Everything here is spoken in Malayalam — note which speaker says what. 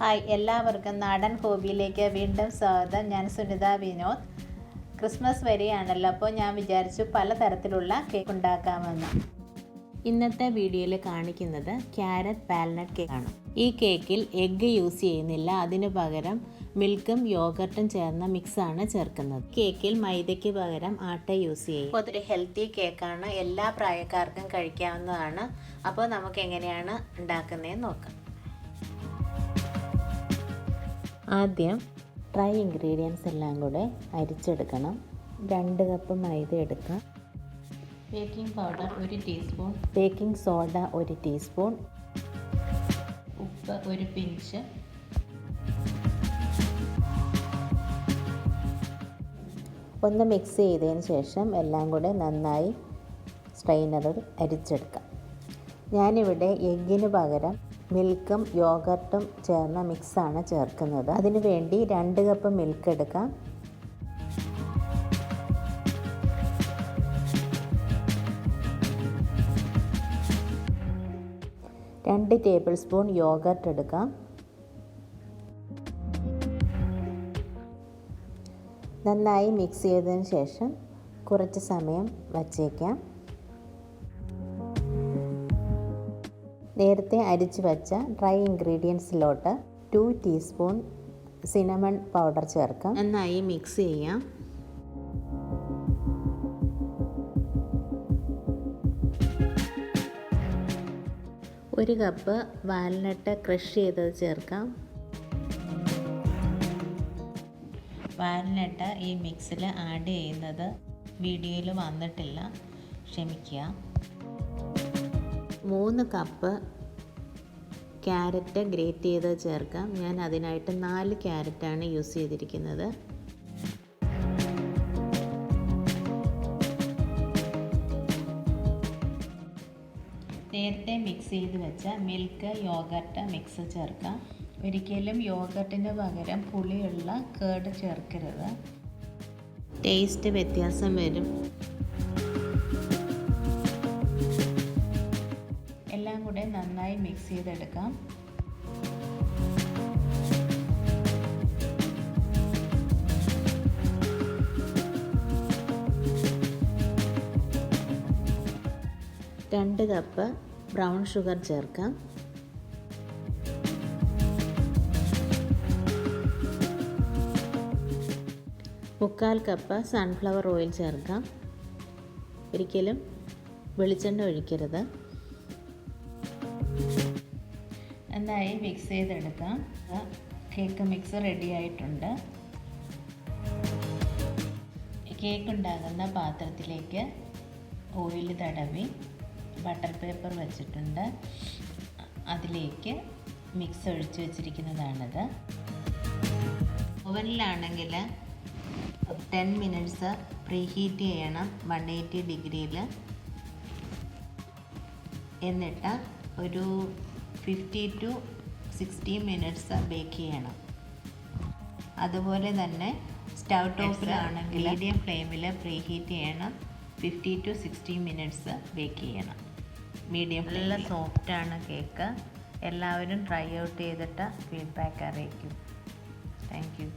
Speaker 1: ഹായ്, എല്ലാവർക്കും നാടൻ ഹോബിയിലേക്ക് വീണ്ടും സ്വാഗതം. ഞാൻ സുനിത വിനോദ്. ക്രിസ്മസ് വരികയാണല്ലോ, അപ്പോൾ ഞാൻ വിചാരിച്ചു പലതരത്തിലുള്ള കേക്ക് ഉണ്ടാക്കാമെന്ന്. ഇന്നത്തെ വീഡിയോയിൽ കാണിക്കുന്നത് ക്യാരറ്റ് വാൽനട്ട് കേക്കാണ്. ഈ കേക്കിൽ എഗ്ഗ് യൂസ് ചെയ്യുന്നില്ല, അതിനു പകരം മിൽക്കും യോഗർട്ടും ചേർന്ന മിക്സാണ് ചേർക്കുന്നത്. കേക്കിൽ മൈദയ്ക്ക് പകരം ആട്ട യൂസ് ചെയ്യും. അപ്പോൾ അതൊരു ഹെൽത്തി കേക്കാണ്, എല്ലാ പ്രായക്കാർക്കും കഴിക്കാവുന്നതാണ്. അപ്പോൾ നമുക്ക് എങ്ങനെയാണ് ഉണ്ടാക്കുന്നതെന്ന് നോക്കാം. ആദ്യം ഡ്രൈ ഇൻഗ്രീഡിയൻസ് എല്ലാം കൂടെ അരിച്ചെടുക്കണം. 2 കപ്പ് മൈദ എടുക്കാം. Baking powder 1 teaspoon, baking soda 1 teaspoon, ഉപ്പ് 1 പിഞ്ച്, ഒന്ന് മിക്സ് ചെയ്തതിന് ശേഷം എല്ലാം കൂടെ നന്നായി സ്ട്രെയിനറിൽ അരിച്ചെടുക്കാം. ഞാനിവിടെ എഗ്ഗിന് പകരം മിൽക്കും യോഗർട്ടും ചേർന്ന മിക്സാണ് ചേർക്കുന്നത്. അതിനു വേണ്ടി 2 കപ്പ് മിൽക്ക് എടുക്കാം. 2 ടേബിൾ സ്പൂൺ യോഗർട്ട് എടുക്കാം. നന്നായി മിക്സ് ചെയ്തതിന് ശേഷം കുറച്ച് സമയം വച്ചേക്കാം. നേരത്തെ അരിച്ചു വച്ച ഡ്രൈ ഇൻഗ്രീഡിയൻസിലോട്ട് 2 ടീസ്പൂൺ സിനമൺ പൗഡർ ചേർക്കാം. നന്നായി മിക്സ് ചെയ്യാം. ഒരു കപ്പ് വാൽനട്ട് ക്രഷ് ചെയ്തത് ചേർക്കാം. വാൽനട്ട് ഈ മിക്സിൽ ആഡ് ചെയ്യുന്നത് വീഡിയോയിൽ വന്നിട്ടില്ല, ക്ഷമിക്കുക. 3 കപ്പ് ക്യാരറ്റ് ഗ്രേറ്റ് ചെയ്ത് ചേർക്കാം. ഞാൻ അതിനായിട്ട് 4 ക്യാരറ്റാണ് യൂസ് ചെയ്തിരിക്കുന്നത്. നേരത്തെ മിക്സ് ചെയ്ത് വെച്ച മിൽക്ക് യോഗർട്ട് മിക്സ് ചേർക്കാം. ഒരിക്കലും യോഗർട്ടിന് പകരം പുളിയുള്ള കേർഡ് ചേർക്കരുത്, ടേസ്റ്റ് വ്യത്യാസം വരും. എല്ലാം കൂടെ നന്നായി മിക്സ് ചെയ്തെടുക്കാം. രണ്ട് കപ്പ് ബ്രൗൺ ഷുഗർ ചേർക്കാം. മുക്കാൽ കപ്പ് സൺഫ്ലവർ ഓയിൽ ചേർക്കാം. ഒരിക്കലും വെളിച്ചെണ്ണ ഒഴിക്കരുത്. നന്നായി മിക്സ് ചെയ്തെടുക്കാം. കേക്ക് മിക്സ് റെഡി ആയിട്ടുണ്ട്. കേക്ക് ഉണ്ടാകുന്ന പാത്രത്തിലേക്ക് ഓയിൽ തടവി ബട്ടർ പേപ്പർ വെച്ചിട്ടുണ്ട്. അതിലേക്ക് മിക്സ് ഒഴിച്ച് വെച്ചിരിക്കുന്നതാണിത്. ഓവനിലാണെങ്കിൽ 10 മിനിറ്റ്സ് പ്രീ ഹീറ്റ് ചെയ്യണം 180 ഡിഗ്രിയിൽ. എന്നിട്ട് ഒരു 50 to 60 മിനിറ്റ്സ് ബേക്ക് ചെയ്യണം. അതുപോലെ തന്നെ സ്റ്റൗ ടോപ്പിലാണെങ്കിൽ മീഡിയം ഫ്ലെയിമിൽ പ്രീ ഹീറ്റ് ചെയ്യണം. 50 to 60 മിനിറ്റ്സ് ബേക്ക് ചെയ്യണം മീഡിയം. നല്ല സോഫ്റ്റാണ് കേക്ക്. എല്ലാവരും ട്രൈ ഔട്ട് ചെയ്തിട്ട് ഫീഡ്ബാക്ക് അറിയിക്കും. Thank you.